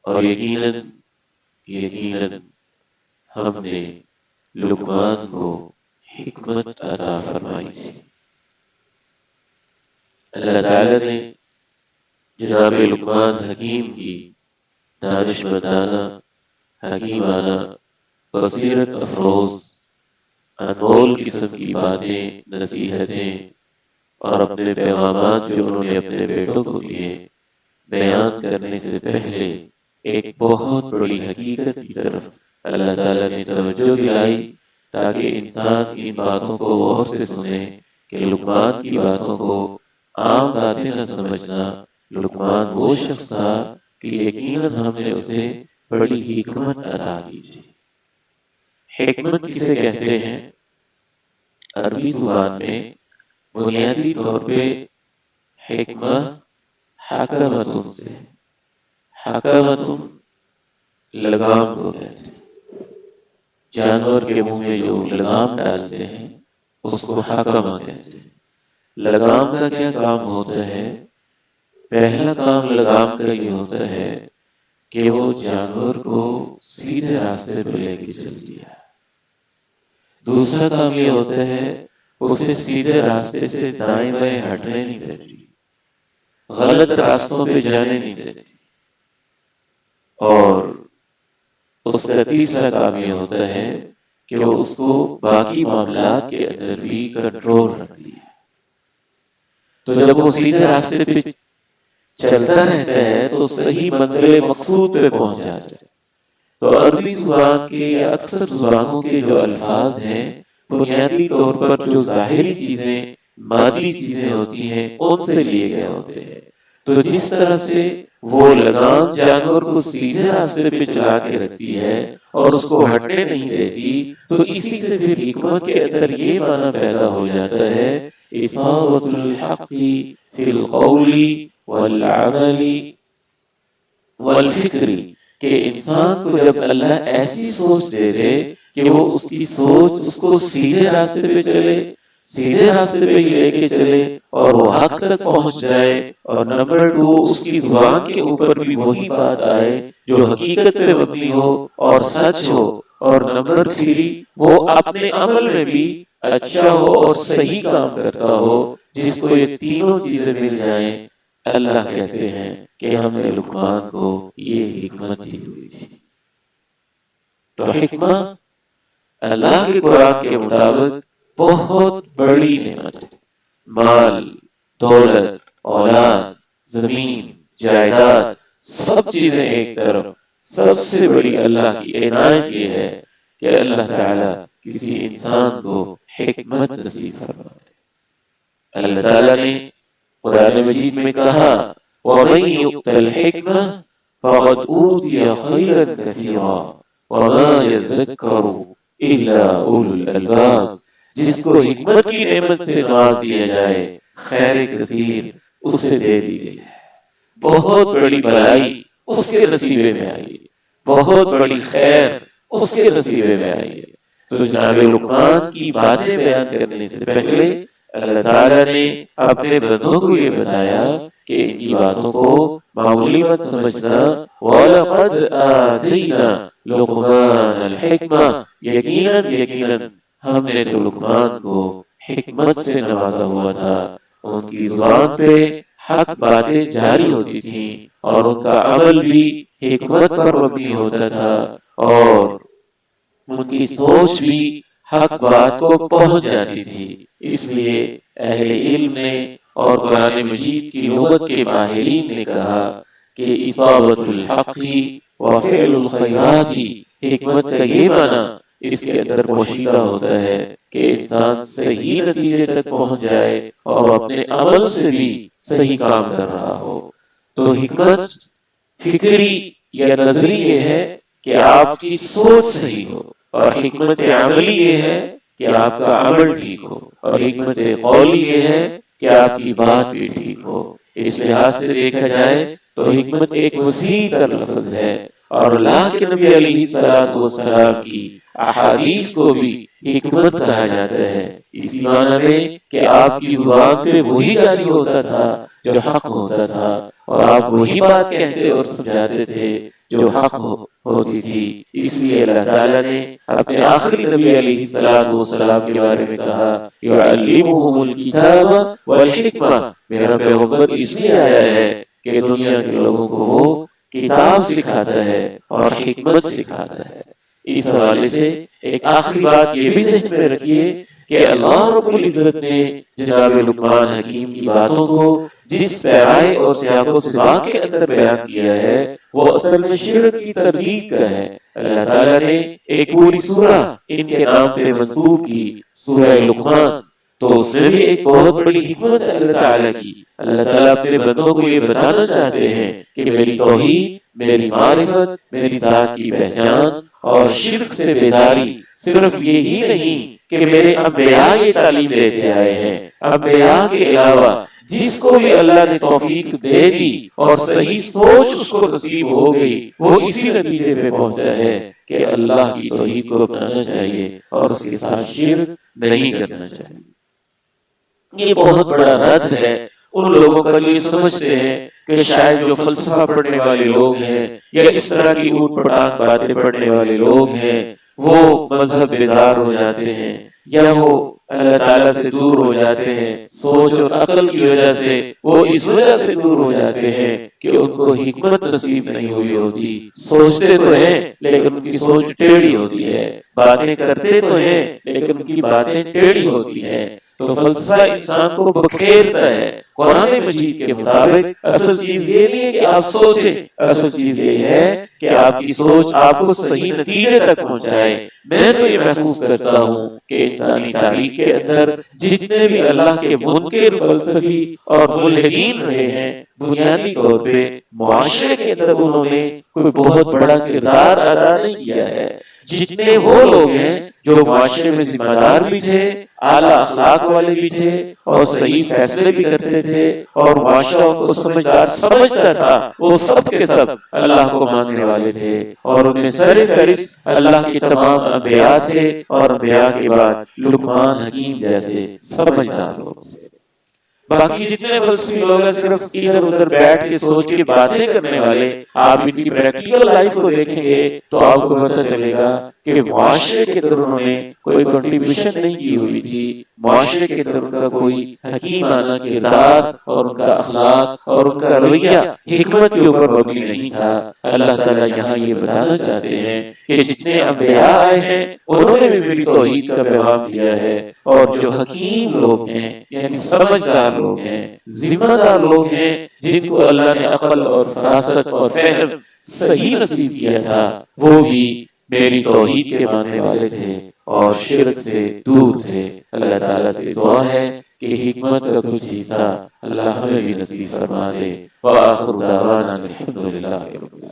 اور یقیناً یقیناً ہم نے لقمان کو حکمت عطا فرمائی تھی۔ اللہ تعالیٰ نے جناب لقمان حکیم کی دانشمندانہ، حکیمانہ، بصیرت افروز، انمول قسم کی باتیں، نصیحتیں اور اپنے پیغامات جو انہوں نے اپنے بیٹوں کو دیے بیان کرنے سے پہلے ایک بہت بڑی حقیقت کی طرف اللہ تعالیٰ نے توجہ دلائی، تاکہ انسان ان باتوں کو غور سے سنے کہ لقمان کی باتوں کو عام باتیں نہ سمجھنا۔ لقمان وہ شخص تھا کہ یقیناً ہم نے اسے بڑی حکمت عطا کی تھی۔ حکمت کسے کہتے ہیں؟ عربی زبان میں بنیادی طور پہ حکمہ حکمتن سے، حکمتن لگام کو کہتے ہیں۔ جانور کے منہ میں جو لگام ڈالتے ہیں اس کو حکمہ کہتے ہیں۔ لگام کا کیا کام ہوتا ہے؟ پہلا کام لگام کا یہ ہوتا ہے کہ وہ جانور کو سیدھے راستے پہ لے کے چلتی ہے۔ دوسرا کام یہ ہوتا ہے اسے سیدھے راستے سے دائیں بائیں ہٹنے نہیں دیتی، غلط راستوں پہ جانے نہیں دیتی۔ اور اس کا تیسرا کام یہ ہوتا ہے کہ وہ اس کو باقی معاملات کے اندر بھی کنٹرول رکھتی ہے۔ تو جب وہ سیدھے راستے پہ چلتا رہتا ہے تو صحیح منزل مقصود پہ پہنچ جاتا ہے۔ تو عربی زبان کے یا اکثر زبانوں کے جو الفاظ ہیں بنیادی طور پر جو ظاہری چیزیں، مادی چیزیں ہوتی ہیں ان سے لیے گئے ہوتے ہیں۔ تو جس طرح سے وہ لگام جانور کو سیدھے راستے پہ چلا کے رکھتی ہے اور اس کو ہٹنے نہیں دیتی، تو اسی سے پھر حکمت کے اندر یہ معنی پیدا ہو جاتا ہے اصابۃ الحق فی القول والعمل والفکر، کہ انسان کو جب اللہ ایسی سوچ دے دے کہ وہ اس کی سوچ اس کو سیدھے راستے پہ چلے، سیدھے راستے پہ ہی لے کے چلے اور وہ حق تک پہنچ جائے، اور نمبر 2 اس کی زبان کے اوپر بھی وہی بات آئے جو حقیقت پہ مبنی ہو اور سچ ہو، اور نمبر 3 وہ اپنے عمل میں بھی اچھا ہو اور صحیح کام کرتا ہو، جس کو یہ تینوں چیزیں مل جائیں۔ اللہ کہتے ہیں کہ ہم نے لقمان کو یہ حکمت دی ہوئی تھی۔ تو حکمت اللہ کے قرآن کے مطابق بہت بڑی نعمت ہے۔ مال، دولت، اولاد، زمین، جائیداد، سب چیزیں ایک طرف، سب سے بڑی اللہ کی عنایت یہ ہے کہ اللہ تعالیٰ کسی انسان کو حکمت نصیب فرمائے۔ اللہ تعالیٰ نے قرآن مجید میں کہا وَمَن يُؤْتَ الْحِكْمَةَ فَقَدْ أُوتِيَ خَيْرًا كَثِيرًا وَمَا يَذَّكَّرُ إِلَّا أُولُو الْأَلْبَابِ، جس کو حکمت کی نعمت سے نواز دیا جائے خیر کثیر اس سے دے دی گئی ہے۔ بہت بڑی بھلائی اس کے نصیبے میں آئی ہے، بہت بڑی خیر اس کے نصیبے میں آئی ہے۔ تو جناب لقمان کی باتیں بیان کرنے سے پہلے اللہ تعالیٰ نے اپنے بندوں کو یہ بتایا کہ ان کی باتوں کو معمولی مت سمجھنا۔ وَلَقَدْ آتَيْنَا لُقْمَانَ الْحِكْمَةَ، یقیناً ہم نے تو لقمان کو حکمت سے نوازا ہوا تھا۔ ان کی زبان پہ حق باتیں جاری ہوتی تھیں اور ان کا عمل بھی حکمت پر مبنی ہوتا تھا، اور ان کی سوچ بھی حق بات کو پہنچ جاتی تھی۔ اس لیے اہل علم نے اور قرآن مجید کی لغت کے ماہرین نے کہا کہ اصابۃ الحق وفعل الخیرات، حکمت کا یہ معنی اس کے اندر پوشیدہ ہوتا ہے کہ انسان صحیح نتیجے تک پہنچ جائے اور اپنے عمل سے بھی صحیح کام کر رہا ہو۔ تو حکمت فکری یا نظری یہ ہے کہ آپ کی سوچ صحیح ہو، اور حکمت عملی یہ ہے کہ آپ کا عمل ٹھیک ہو، اور حکمت قولی یہ ہے کہ آپ کی بات بھی ٹھیک ہو۔ اس لحاظ سے دیکھا جائے تو حکمت ایک وسیع تر لفظ ہے، اور اللہ کے نبی علیہ السلام کی احادیث کو بھی حکمت کہا جاتا ہے، اسی معنی میں کہ آپ کی زبان پہ وہی جاری ہوتا تھا جو حق ہوتا تھا، اور آپ وہی بات کہتے اور سمجھاتے تھے جو حق ہوتی تھی۔ اس لیے اللہ تعالیٰ نے اپنے آخری نبی علیہ السلام کے بارے میں کہا یعلمہم الکتاب والحکمہ، میرا پیغمبر اس لیے آیا ہے کہ دنیا کے لوگوں کو وہ کتاب سکھاتا ہے اور حکمت سکھاتا ہے۔ اس حوالے سے ایک آخری بات یہ بھی ذہن میں رکھیے کہ اللہ رب العزت نے جناب لقمان حکیم کی باتوں کو جس پیرائے اور سیاق و سباق کے اندر بیان کیا ہے وہ اصل میں شرک کی تردید کا ہے۔ اللہ تعالیٰ نے ایک پوری سورہ ان کے نام پہ منسوب کی، سورہ لقمان، تو اس میں بھی ایک بہت بڑی حکمت ہے اللہ تعالیٰ کی۔ اللہ تعالیٰ اپنے بندوں کو یہ بتانا چاہتے ہیں کہ میری توحید، میری معرفت، میری ذات کی پہچان اور شرک سے بیداری صرف یہی نہیں کہ میرے انبیاء یہ تعلیم دیتے آئے ہیں، انبیاء کے علاوہ جس کو بھی اللہ نے توفیق دے دی اور صحیح سوچ اس کو نصیب ہو گئی، وہ اسی نتیجے پہ پہنچا ہے کہ اللہ کی توحید کو اپنانا چاہیے اور اس کے ساتھ شرک نہیں کرنا چاہیے۔ یہ بہت بڑا رد ہے ان لوگوں کا جو یہ سمجھتے ہیں کہ شاید جو فلسفہ پڑھنے والے لوگ ہیں یا اس طرح کی اوٹ پٹانگ باتیں پڑھنے والے لوگ ہیں وہ مذہب بیزار ہو جاتے ہیں یا وہ اللہ تعالیٰ سے دور ہو جاتے ہیں، سوچ اور عقل کی وجہ سے وہ اس وجہ سے دور ہو جاتے ہیں کہ ان کو حکمت نصیب نہیں ہوئی ہوتی۔ سوچتے تو ہیں لیکن ان کی سوچ ٹیڑھی ہوتی ہے، باتیں کرتے تو ہیں لیکن ان کی باتیں ٹیڑھی ہوتی ہیں۔ تو فلسفہ انسان کو بکھیرتا ہے۔ قرآن مجید کے مطابق اصل چیز یہ نہیں ہے کہ آپ سوچیں، اصل چیز یہ ہے کہ آپ کی سوچ آپ کو صحیح نتیجے تک پہنچائے۔ میں تو یہ محسوس کرتا ہوں کہ انسانی تاریخ کے اندر جتنے بھی اللہ کے منکر فلسفی اور ملحدین رہے ہیں، بنیادی طور پہ معاشرے کے اندر انہوں نے کوئی بہت بڑا کردار ادا نہیں کیا ہے۔ جتنے وہ لوگ ہیں جو معاشرے میں ذمہ دار بھی تھے، اعلیٰ اخلاق والے بھی تھے اور صحیح فیصلے بھی کرتے تھے اور معاشرہ کو سمجھدار سمجھتا تھا، وہ سب کے سب اللہ کو ماننے والے تھے اور ان میں سر فہرست اللہ کے تمام انبیاء تھے اور انبیاء کے بعد لقمان حکیم جیسے سمجھدار لوگ تھے۔ باقی جتنے فلسفی لوگ ہیں صرف ادھر ادھر بیٹھ کے سوچ کے باتیں کرنے والے، آپ ان کی پریکٹیکل لائف کو دیکھیں گے تو آپ کو پتہ چلے گا کہ معاشرے کے اندر انہوں نے کوئی کنٹریبیوشن نہیں کی ہوئی تھی، معاشرے کے اندر ان کا کوئی حکیمانہ کردار اور ان کا اخلاق اور ان کا رویہ حکمت کے اوپر مبنی نہیں تھا۔ اللہ تعالیٰ یہاں یہ بتانا چاہتے ہیں کہ جتنے انبیاء آئے ہیں انہوں نے بھی میری توحید کا پیغام دیا ہے، اور جو حکیم لوگ ہیں یعنی سمجھدار لوگ ہیں، ذمہ دار لوگ ہیں، جن کو اللہ نے عقل اور فراست اور فہم صحیح نصیب کیا تھا، وہ بھی میری توحید کے ماننے والے تھے اور شرک سے دور تھے۔ اللہ تعالیٰ سے دعا ہے کہ حکمت کا کچھ حصہ اللہ ہمیں بھی نصیب فرما دے۔ وآخر دعوانا الحمدللہ رب العالمین۔